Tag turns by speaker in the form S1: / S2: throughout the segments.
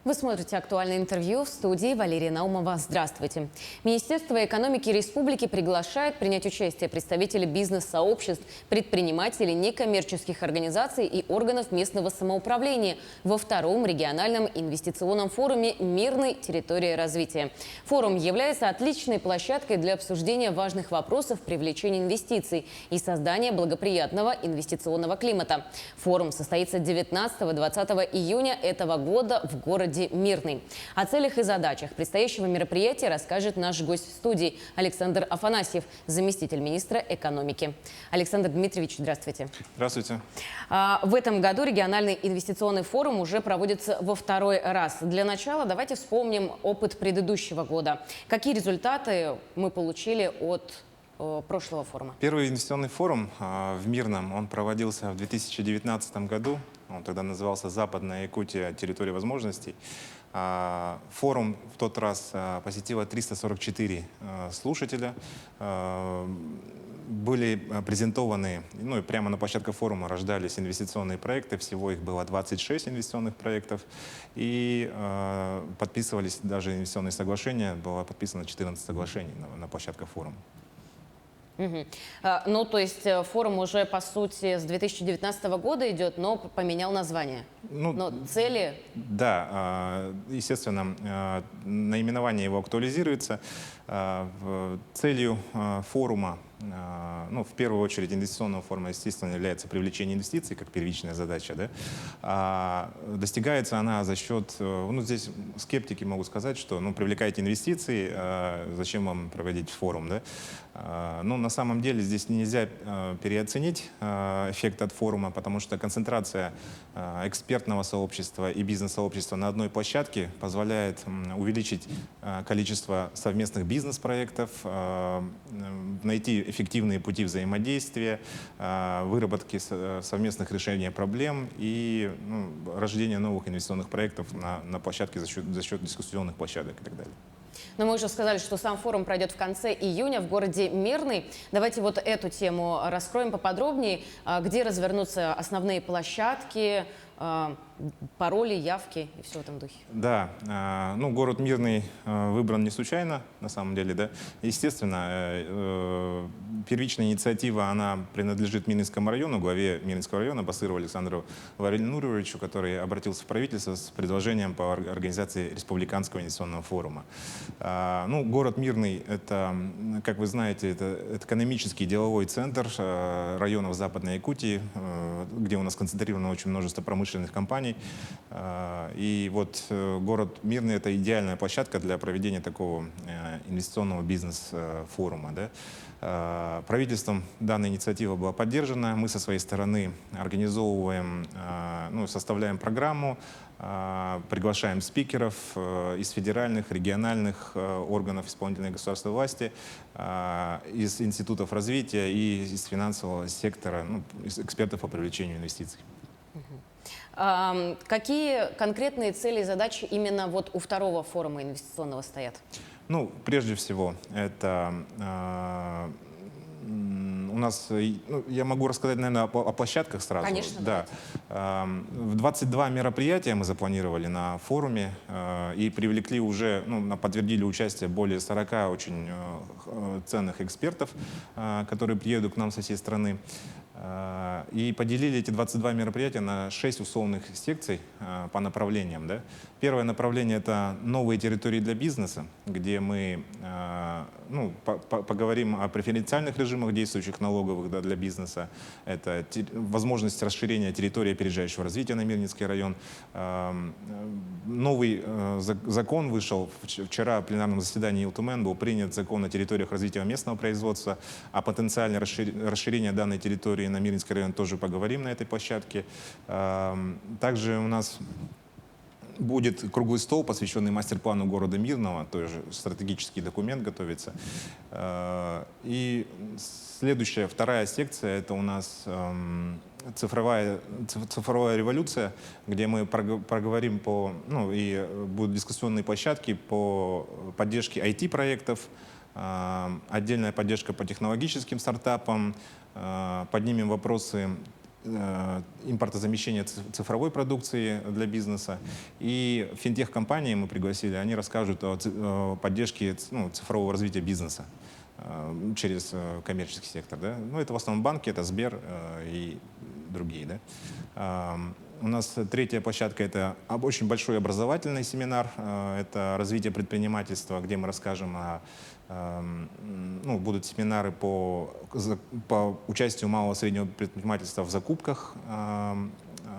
S1: Вы смотрите «Актуальное интервью», в студии Валерия Наумова. Здравствуйте. Министерство экономики Республики приглашает принять участие представителей бизнес-сообществ, предпринимателей, некоммерческих организаций и органов местного самоуправления во втором региональном инвестиционном форуме «Мирной территории развития». Форум является отличной площадкой для обсуждения важных вопросов привлечения инвестиций и создания благоприятного инвестиционного климата. Форум состоится 19-20 июня этого года в городе Мирный. О целях и задачах предстоящего мероприятия расскажет наш гость в студии Александр Афанасьев, заместитель министра экономики. Александр Дмитриевич, здравствуйте.
S2: Здравствуйте.
S1: В этом году региональный инвестиционный форум уже проводится во второй раз. Для начала давайте вспомним опыт предыдущего года. Какие результаты мы получили от прошлого форума?
S2: Первый инвестиционный форум в Мирном, он проводился в 2019 году. Он тогда назывался «Западная Якутия. Территория возможностей». Форум в тот раз посетило 344 слушателя. Были презентованы, ну и прямо на площадке форума рождались инвестиционные проекты. Всего их было 26 инвестиционных проектов. И подписывались даже инвестиционные соглашения. Было подписано 14 соглашений на площадке форума.
S1: Ну, то есть форум уже, по сути, с 2019 года идет, но поменял название. Но цели...
S2: Да, естественно, наименование его актуализируется. Целью форума, ну, в первую очередь инвестиционного форума, естественно, является привлечение инвестиций, как первичная задача. Да? Достигается она за счет, ну, здесь скептики могут сказать, что, ну, привлекаете инвестиции, зачем вам проводить форум, да? Но на самом деле здесь нельзя переоценить эффект от форума, потому что концентрация экспертного сообщества и бизнес-сообщества на одной площадке позволяет увеличить количество совместных бизнес-проектов, найти эффективные пути взаимодействия, выработки совместных решений проблем и рождения новых инвестиционных проектов на площадке за счет дискуссионных площадок и так далее.
S1: Но мы уже сказали, что сам форум пройдет в конце июня в городе Мирный. Давайте вот эту тему раскроем поподробнее. Где развернутся основные площадки, пароли, явки и все в этом духе?
S2: Да, ну, город Мирный выбран не случайно, на самом деле, да. Естественно, первичная инициатива, она принадлежит Мирнинскому району, главе Мирнинского района Басырову Александру Варельнуровичу, который обратился в правительство с предложением по организации Республиканского инвестиционного форума. Ну, город Мирный, это, как вы знаете, это экономический деловой центр районов Западной Якутии, где у нас концентрировано очень множество промышленных компаний. И вот город Мирный — это идеальная площадка для проведения такого инвестиционного бизнес-форума. Да? Правительством данная инициатива была поддержана. Мы со своей стороны организовываем, ну, составляем программу, приглашаем спикеров из федеральных, региональных органов исполнительной государственной власти, из институтов развития и из финансового сектора, ну, из экспертов по привлечению инвестиций.
S1: Какие конкретные цели и задачи именно вот у второго форума инвестиционного стоят? Ну,
S2: прежде всего, это у нас, ну, я могу рассказать, наверное, о площадках сразу.
S1: Конечно,
S2: да. 22 мероприятия мы запланировали на форуме и привлекли уже, ну, подтвердили участие более 40 очень ценных экспертов, которые приедут к нам со всей страны. И поделили эти 22 мероприятия на 6 условных секций по направлениям. Да? Первое направление — это новые территории для бизнеса, где мы ну, поговорим о преференциальных режимах, действующих налоговых, да, для бизнеса. Это возможность расширения территории опережающего развития на Мирнинский район. Новый закон вышел вчера в пленарном заседании Илтумен, был принят закон о территориях развития местного производства, о потенциальном расширении данной территории на Мирнинский район тоже поговорим на этой площадке. Также у нас будет круглый стол, посвященный мастер-плану города Мирного, тоже стратегический документ готовится. И следующая, вторая секция, это у нас цифровая революция, где мы проговорим по, ну, и будут дискуссионные площадки по поддержке IT-проектов, отдельная поддержка по технологическим стартапам, поднимем вопросы импортозамещения цифровой продукции для бизнеса. И финтех-компании мы пригласили, они расскажут о поддержке цифрового развития бизнеса через коммерческий сектор. Да? Ну, это в основном банки, это Сбер и другие. Да? У нас третья площадка — это очень большой образовательный семинар. Это развитие предпринимательства, где мы расскажем будут семинары по участию малого и среднего предпринимательства в закупках.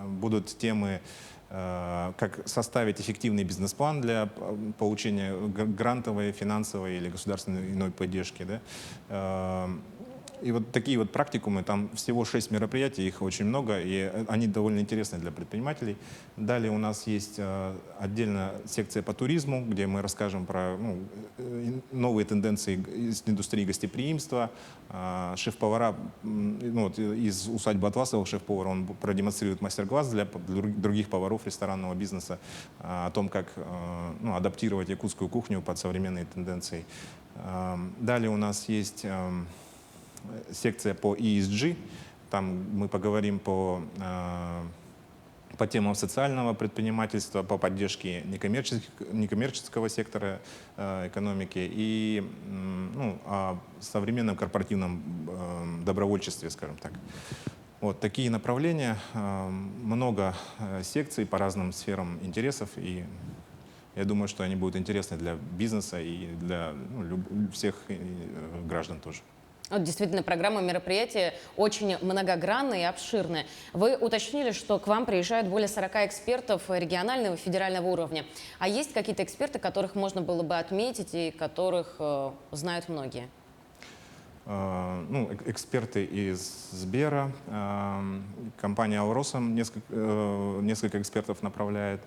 S2: Будут темы, как составить эффективный бизнес-план для получения грантовой, финансовой или государственной иной поддержки. Да? И вот такие вот практикумы, там всего 6 мероприятий, их очень много, и они довольно интересны для предпринимателей. Далее у нас есть отдельно секция по туризму, где мы расскажем про новые тенденции из индустрии гостеприимства. Шеф-повара, из усадьбы Атласова шеф-повар, он продемонстрирует мастер-класс для других поваров ресторанного бизнеса о том, как адаптировать якутскую кухню под современные тенденции. Далее у нас есть секция по ESG. Там мы поговорим по темам социального предпринимательства, по поддержке некоммерческого сектора экономики и о современном корпоративном добровольчестве, скажем так. Вот такие направления, много секций по разным сферам интересов, и я думаю, что они будут интересны для бизнеса и для всех граждан тоже.
S1: Вот действительно, программа мероприятия очень многогранная и обширная. Вы уточнили, что к вам приезжают более 40 экспертов регионального и федерального уровня. А есть какие-то эксперты, которых можно было бы отметить и которых знают многие?
S2: Эксперты из Сбера, компания «Алросом» несколько экспертов направляет.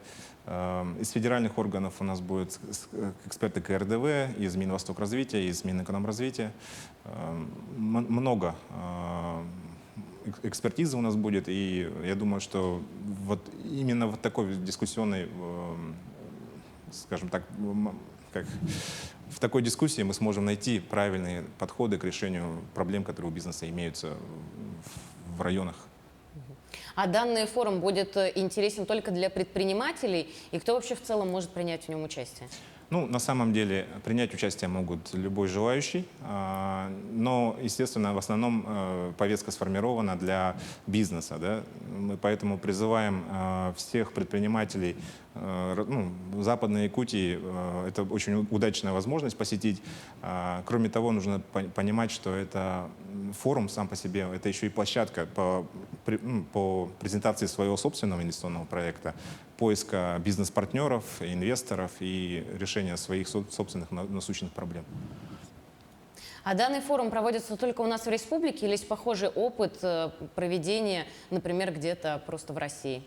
S2: Из федеральных органов у нас будут эксперты КРДВ, из Минвостокразвития, из Минэкономразвития. Много экспертизы у нас будет, и я думаю, что вот именно в такой дискуссионной, скажем так, в такой дискуссии мы сможем найти правильные подходы к решению проблем, которые у бизнеса имеются в районах.
S1: А данный форум будет интересен только для предпринимателей? И кто вообще в целом может принять в нем участие?
S2: На самом деле принять участие могут любой желающий, но, естественно, в основном повестка сформирована для бизнеса. Да? Мы поэтому призываем всех предпринимателей Западной Якутии. Это очень удачная возможность посетить. Кроме того, нужно понимать, что это форум сам по себе, это еще и площадка по презентации своего собственного инвестиционного проекта, поиска бизнес-партнеров, инвесторов и решения своих собственных насущных проблем.
S1: А данный форум проводится только у нас в республике или есть похожий опыт проведения, например, где-то просто в России?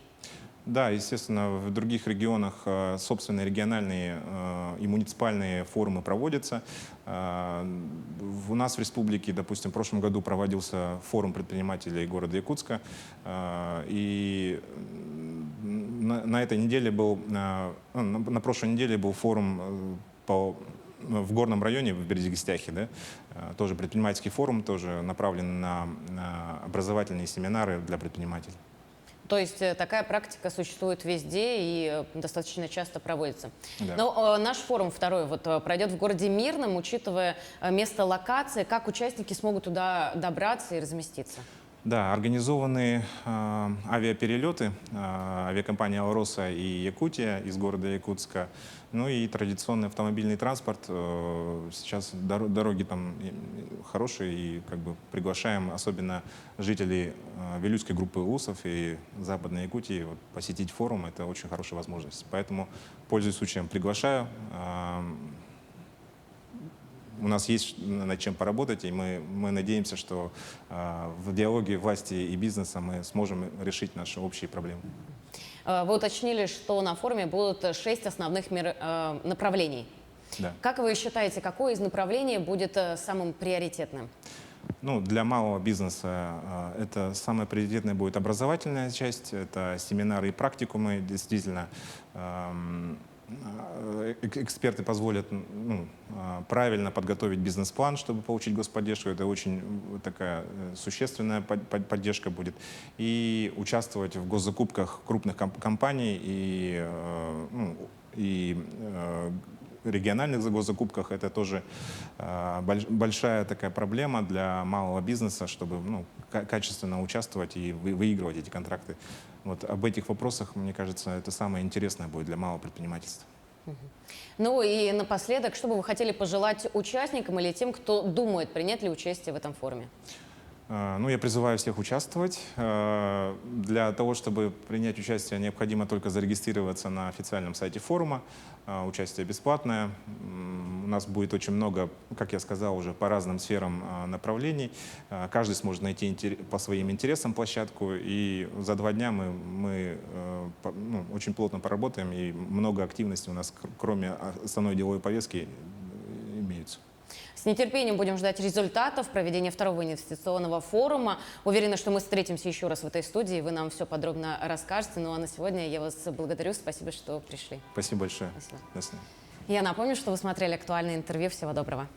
S2: Да, естественно, в других регионах собственные региональные и муниципальные форумы проводятся. У нас в республике, допустим, в прошлом году проводился форум предпринимателей города Якутска. И на этой неделе на прошлой неделе был форум в горном районе, в Березигистяхе, да, тоже предпринимательский форум, тоже направлен на образовательные семинары для предпринимателей.
S1: То есть такая практика существует везде и достаточно часто проводится.
S2: Да.
S1: Но наш форум второй пройдет в городе Мирном, учитывая место локации, как участники смогут туда добраться и разместиться?
S2: Да, организованы авиаперелеты авиакомпании «Алроса» и «Якутия» из города Якутска. Ну и традиционный автомобильный транспорт. Сейчас дороги там хорошие, и приглашаем особенно жителей Вилюйской группы УСов и Западной Якутии посетить форум. Это очень хорошая возможность. Поэтому, пользуясь случаем, приглашаю. У нас есть над чем поработать, и мы надеемся, что в диалоге власти и бизнеса мы сможем решить наши общие проблемы.
S1: Вы уточнили, что на форуме будут 6 основных направлений.
S2: Да.
S1: Как вы считаете, какое из направлений будет самым приоритетным?
S2: Для малого бизнеса это самая приоритетная будет образовательная часть, это семинары и практикумы, действительно. Эксперты позволят правильно подготовить бизнес-план, чтобы получить господдержку. Это очень такая существенная поддержка будет. И участвовать в госзакупках крупных компаний и региональных госзакупках. Это тоже большая такая проблема для малого бизнеса, чтобы качественно участвовать и выигрывать эти контракты. Вот об этих вопросах, мне кажется, это самое интересное будет для малого предпринимательства.
S1: Ну и напоследок, что бы вы хотели пожелать участникам или тем, кто думает, принять ли участие в этом форуме?
S2: Ну, я призываю всех участвовать. Для того, чтобы принять участие, необходимо только зарегистрироваться на официальном сайте форума. Участие бесплатное. У нас будет очень много, как я сказал, уже по разным сферам направлений. Каждый сможет найти по своим интересам площадку. И за 2 дня мы очень плотно поработаем, и много активностей у нас, кроме основной деловой повестки, имеются.
S1: С нетерпением будем ждать результатов проведения 2-го инвестиционного форума. Уверена, что мы встретимся еще раз в этой студии, вы нам все подробно расскажете. Ну а на сегодня я вас благодарю. Спасибо, что пришли.
S2: Спасибо большое.
S1: Спасибо.
S2: До свидания.
S1: Я напомню, что вы смотрели актуальное интервью. Всего доброго.